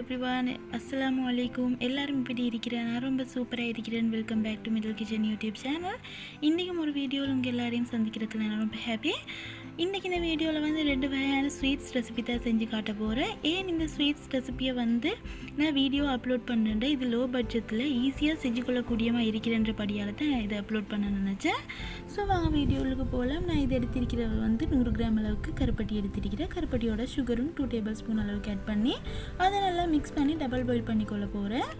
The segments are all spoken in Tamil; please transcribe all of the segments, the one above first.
எவ்ரிவான், அஸ்ஸலாமு அலைக்கும். எல்லாரும் இப்படி இருக்கிறேன், நான் ரொம்ப சூப்பராக இருக்கிறேன். Welcome back to middle kitchen YouTube channel. இன்றைக்கும் ஒரு வீடியோவில் உங்கள் எல்லாரையும் சந்திக்கிறதுல நான் ரொம்ப ஹாப்பி. இன்றைக்கி இந்த வீடியோவில் வந்து 2 வகையான ஸ்வீட்ஸ் ரெசிபி தான் செஞ்சு காட்ட போகிறேன். ஏன் இந்த ஸ்வீட்ஸ் ரெசிபியை வந்து நான் வீடியோ அப்லோட் பண்ணுறேன், இது லோ பட்ஜெட்டில் ஈஸியாக செஞ்சு கொள்ளக்கூடியமாக இருக்கிறன்ற படியால் தான் நான் இதை அப்லோட் பண்ண நினச்சேன். ஸோ வாங்க வீடியோவுக்கு போகலாம். நான் இது எடுத்திருக்கிறது வந்து 100 கிராம் அளவுக்கு கருப்பட்டி எடுத்திருக்கிறேன். கருப்பட்டியோட சுகரும் 2 டேபிள் ஸ்பூன் அளவுக்கு ஆட் பண்ணி அதை நல்லா மிக்ஸ் பண்ணி டபுள் பாயில் பண்ணிக்கொள்ள போகிறேன்.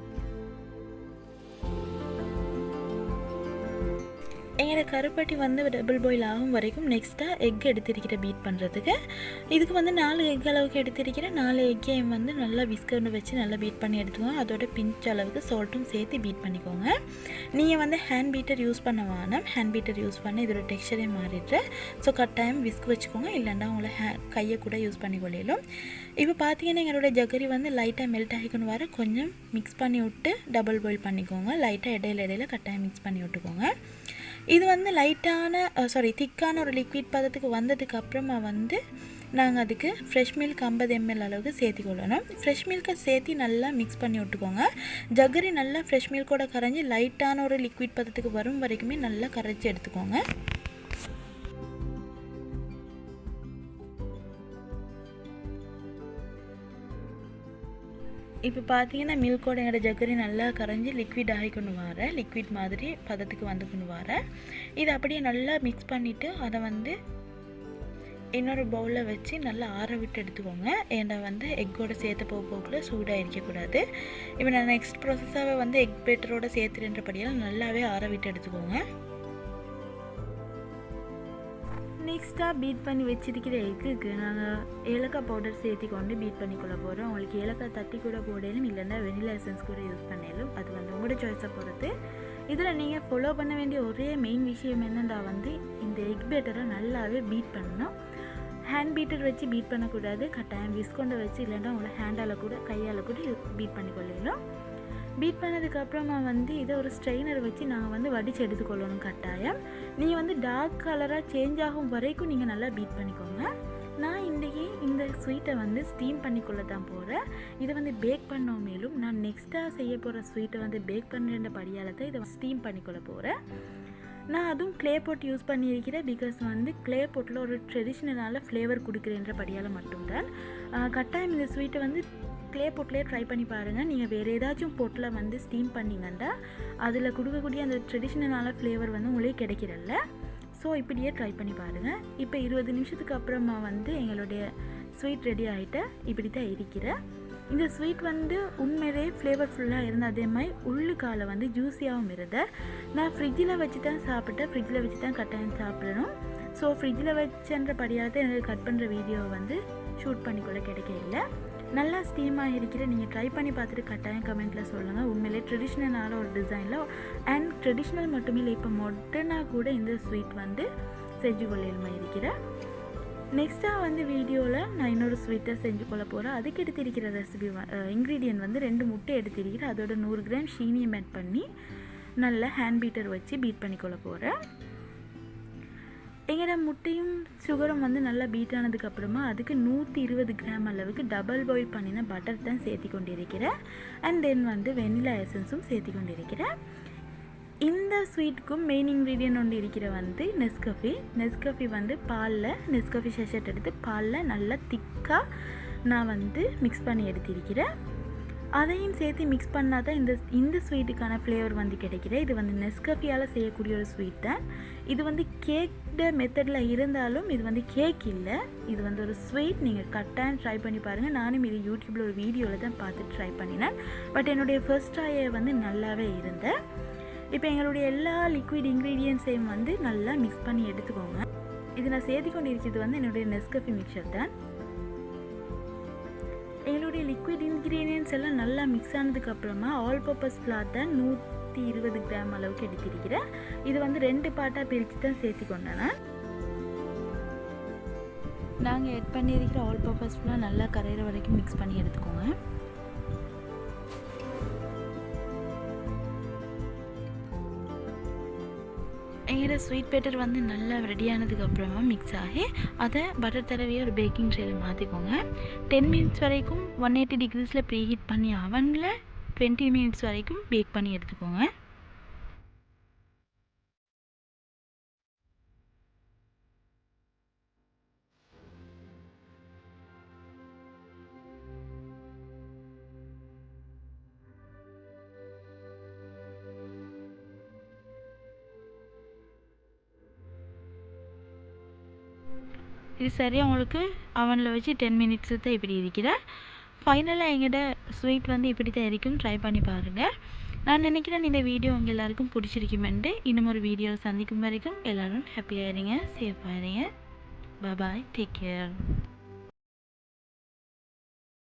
எங்களோட கருப்பட்டி வந்து டபுள் பாயில் ஆகும் வரைக்கும் நெக்ஸ்ட்டாக எக் எடுத்திருக்கிறேன் பீட் பண்ணுறதுக்கு. இதுக்கு வந்து 4 எக் அளவுக்கு எடுத்திருக்கிறேன். 4 எக்கையும் வந்து நல்லா விஸ்கர்னு வச்சு நல்லா பீட் பண்ணி எடுத்துக்கோங்க. அதோட பிஞ்ச் அளவுக்கு சால்ட்டும் சேர்த்து பீட் பண்ணிக்கோங்க. நீங்கள் வந்து ஹேண்ட் பீட்டர் யூஸ் பண்ண வேணாம். ஹேண்ட் பீட்டர் யூஸ் பண்ணி இதோட டெக்ஸ்சரே மாறிடுற. ஸோ கட்டாயம் விஸ்க் வச்சுக்கோங்க, இல்லைன்னா உங்களை கையை கூட யூஸ் பண்ணி கொள்ளையிலும். இப்போ பார்த்தீங்கன்னா எங்களோட ஜகரி வந்து லைட்டாக மெல்ட் ஆகிக்கணும் வர கொஞ்சம் மிக்ஸ் பண்ணி விட்டு டபுள் பாயில் பண்ணிக்கோங்க. லைட்டாக இடையில கட்டாயம் மிக்ஸ் பண்ணி விட்டுக்கோங்க. இது வந்து திக்கான ஒரு லிக்விட் பதத்துக்கு வந்ததுக்கு அப்புறமா வந்து நாங்கள் அதுக்கு ஃப்ரெஷ் மில்க் 50 ml அளவுக்கு சேர்த்தி கொள்ளணும். ஃப்ரெஷ் மில்கை சேர்த்தி நல்லா மிக்ஸ் பண்ணி விட்டுக்கோங்க. ஜகரி நல்லா ஃப்ரெஷ் மில்கோட கரைஞ்சி லைட்டான ஒரு லிக்விட் பதத்துக்கு வரும் வரைக்குமே நல்லா கரைச்சி எடுத்துக்கோங்க. இப்போ பார்த்தீங்கன்னா மில்கோட எங்களோட ஜக்கரி நல்லா கரைஞ்சி லிக்விட் ஆகிக்கொண்டு வர, லிக்விட் மாதிரி பதத்துக்கு வந்துக்கொண்டு வர. இதை அப்படியே நல்லா மிக்ஸ் பண்ணிவிட்டு அதை வந்து இன்னொரு பவுலில் வச்சு நல்லா ஆற விட்டு எடுத்துக்கோங்க. ஏன்னா வந்து எக்கோட சேர்த்து போக்குள்ள சூடாக இருக்கக்கூடாது. இப்போ நான் நெக்ஸ்ட் ப்ராசஸாகவே வந்து எக் பேட்டரோட சேர்த்துன்றபடியால் நல்லாவே ஆற விட்டு எடுத்துக்கோங்க. நெக்ஸ்ட்டாக பீட் பண்ணி வச்சிருக்கிற எக்குக்கு நாங்கள் ஏலக்காய் பவுடர் சேர்த்தி கொண்டு பீட் பண்ணிக்கொள்ள போகிறோம். உங்களுக்கு ஏலக்காய் தட்டி கூட போடலும், இல்லைன்னா வெனிலா எசன்ஸ் கூட யூஸ் பண்ணலும். அது வந்து உங்களோட சாய்ஸை பொறுத்து. இதில் நீங்கள் ஃபாலோ பண்ண வேண்டிய ஒரே மெயின் விஷயம் என்னென்னா வந்து இந்த எக் பேட்டரை நல்லாவே பீட் பண்ணணும். ஹேண்ட் பீட்டர் வச்சு பீட் பண்ணக்கூடாது. கட்டாயம் விஸ்கொண்டை வச்சு, இல்லைன்னா உங்களை ஹேண்டால் கூட கையால் கூட பீட் பண்ணிக்கொள்ளலும். பீட் பண்ணதுக்கப்புறமா வந்து இதை ஒரு ஸ்ட்ரெயினர் வச்சு நாங்கள் வந்து வடித்து எடுத்துக்கொள்ளணும். கட்டாயம் நீங்கள் வந்து டார்க் கலராக சேஞ்ச் ஆகும் வரைக்கும் நீங்கள் நல்லா பீட் பண்ணிக்கோங்க. நான் இன்றைக்கி இந்த ஸ்வீட்டை வந்து ஸ்டீம் பண்ணிக்கொள்ள தான் போகிறேன். இதை வந்து பேக் பண்ணோம். மேலும் நான் நெக்ஸ்ட்டாக செய்ய போகிற ஸ்வீட்டை வந்து பேக் பண்ணுற படியால் தான் இதை ஸ்டீம் பண்ணிக்கொள்ள போகிறேன். நான் அதுவும் க்ளே போட் யூஸ் பண்ணியிருக்கிறேன். பிகாஸ் வந்து க்ளே போட்டில் ஒரு ட்ரெடிஷ்னலான ஃப்ளேவர் கொடுக்குறேன்ற படியால் மட்டும்தான். கட்டாயம் இந்த ஸ்வீட்டை வந்து க்ளே போட்லேயே ட்ரை பண்ணி பாருங்கள். நீங்கள் வேறு ஏதாச்சும் போட்டில் வந்து ஸ்டீம் பண்ணிங்கன்னா அதில் கொடுக்கக்கூடிய அந்த ட்ரெடிஷ்னலான ஃப்ளேவர் வந்து உங்களுக்கு கிடைக்கிறல்ல. ஸோ இப்படியே ட்ரை பண்ணி பாருங்கள். இப்போ 20 நிமிஷத்துக்கு அப்புறமா வந்து எங்களுடைய ஸ்வீட் ரெடி ஆகிட்டு இப்படி தான் இருக்கிற. இந்த ஸ்வீட் வந்து உண்மையிலே ஃப்ளேவர்ஃபுல்லாக இருந்த, அதே மாதிரி உள்ளுக்கால வந்து ஜூஸியாகவும் இருந்த. நான் ஃப்ரிட்ஜில் வச்சு தான் சாப்பிட்டேன். ஃப்ரிட்ஜில் வச்சு தான் கட்டாயம் சாப்பிடணும். ஸோ ஃப்ரிட்ஜில் வச்சுன்ற படியாக தான் எனக்கு கட் பண்ணுற வீடியோவை வந்து ஷூட் பண்ணிக்கொள்ள கிடைக்க இல்லை. நல்லா ஸ்டீமாக இருக்கிற. நீங்கள் ட்ரை பண்ணி பார்த்துட்டு கட்டாயம் கமெண்ட்டில் சொல்லுங்கள். உண்மையிலே ட்ரெடிஷ்னலான ஒரு டிசைனில் அண்ட் ட்ரெடிஷ்னல் மட்டுமே இல்லை, இப்போ மாடர்னாக கூட இந்த ஸ்வீட் வந்து செஞ்சு கொள்ளையிலுமா இருக்கிற. நெக்ஸ்ட்டாக வந்து வீடியோவில் நான் இன்னொரு ஸ்வீட்டை செஞ்சு கொள்ள போகிறேன். அதுக்கு எடுத்திருக்கிற ரெசிபி இன்க்ரீடியன்ட் வந்து 2 முட்டை எடுத்திருக்கிறேன். அதோட 100 கிராம் சீனியம் ஆட் பண்ணி நல்லா ஹேண்ட் பீட்டர் வச்சு பீட் பண்ணிக்கொள்ள போகிறேன். எங்களோட முட்டையும் சுகரும் வந்து நல்லா பீட் ஆனதுக்கப்புறமா அதுக்கு 120 கிராம் அளவுக்கு டபுள் பாயில் பண்ணின பட்டர் தான் சேர்த்தி கொண்டிருக்கிறேன். அண்ட் தென் வந்து வெனிலா எசன்ஸும் சேர்த்தி கொண்டிருக்கிறேன். இந்த ஸ்வீட்டுக்கும் மெயின் இன்க்ரீடியன்ட் ஒன்று இருக்கிற வந்து நெஸ்கஃபி வந்து நெஸ்கஃபி ஷெஷட் எடுத்து பாலில் நல்லா திக்காக நான் வந்து மிக்ஸ் பண்ணி எடுத்திருக்கிறேன். அதையும் சேர்த்து மிக்ஸ் பண்ணால் தான் இந்த ஸ்வீட்டுக்கான ஃப்ளேவர் வந்து கிடைக்கிது. இது வந்து நெஸ்கஃபியால் செய்யக்கூடிய ஒரு ஸ்வீட் தான். இது வந்து கேக் மெத்தடில் இருந்தாலும் இது வந்து கேக் இல்லை, இது வந்து ஒரு ஸ்வீட். நீங்கள் கட்டாயம் ட்ரை பண்ணி பாருங்கள். நானும் இது யூடியூப்பில் ஒரு வீடியோவில் தான் பார்த்து ட்ரை பண்ணினேன். பட் என்னுடைய ஃபர்ஸ்ட் ட்ரையை வந்து நல்லாவே இருந்தேன். இப்போ எங்களுடைய எல்லா லிக்விட் இன்க்ரீடியன்ஸையும் வந்து நல்லா மிக்ஸ் பண்ணி எடுத்துக்கோங்க. இது நான் சேர்த்து கொண்டு இருக்கிறது வந்து என்னுடைய நெஸ்கஃபி மிக்சர் தான். எங்களுடைய லிக்விட் இன்க்ரீடியன்ஸ் எல்லாம் நல்லா மிக்ஸ் ஆனதுக்கப்புறமா ஆல் பர்பஸ் ஃப்ளார் தான் 120 கிராம் அளவுக்கு எடுத்திருக்கிறேன். இது வந்து 2 பார்ட்டாக பிரித்து தான் சேர்த்து கொண்டேன். நாங்கள் ஆட் பண்ணியிருக்கிற ஆல் பர்பஸ் ஃப்ளார் நல்லா கரையிற வரைக்கும் மிக்ஸ் பண்ணி எடுத்துக்கோங்க. எங்களோட எங்களோட ஸ்வீட் பேட்டர் வந்து நல்லா ரெடியானதுக்கு அப்புறமா மிக்ஸ் ஆகி அதை பட்டர் தடவியே ஒரு பேக்கிங் ட்ரேயில் மாற்றிக்கோங்க. 10 மினிட்ஸ் வரைக்கும் 180 டிகிரிஸில் ப்ரீ ஹீட் பண்ணி அவனில் 20 மினிட்ஸ் வரைக்கும் பேக் பண்ணி எடுத்துக்கோங்க. இது சரியாக உங்களுக்கு அவனில் வச்சு 10 மினிட்ஸு தான் இப்படி இருக்கிறேன். ஃபைனலாக எங்கிட்ட ஸ்வீட் வந்து இப்படி தான் இருக்கும். ட்ரை பண்ணி பாருங்கள். நான் நினைக்கிறேன் இந்த வீடியோ உங்கள் எல்லாருக்கும் பிடிச்சிருக்குமென்ட்டு. இன்னும் ஒரு வீடியோவில் சந்திக்கும் வரைக்கும் எல்லோரும் ஹாப்பியாக இருங்க, சேஃபாக இருங்க. பாய், டேக் கேர்.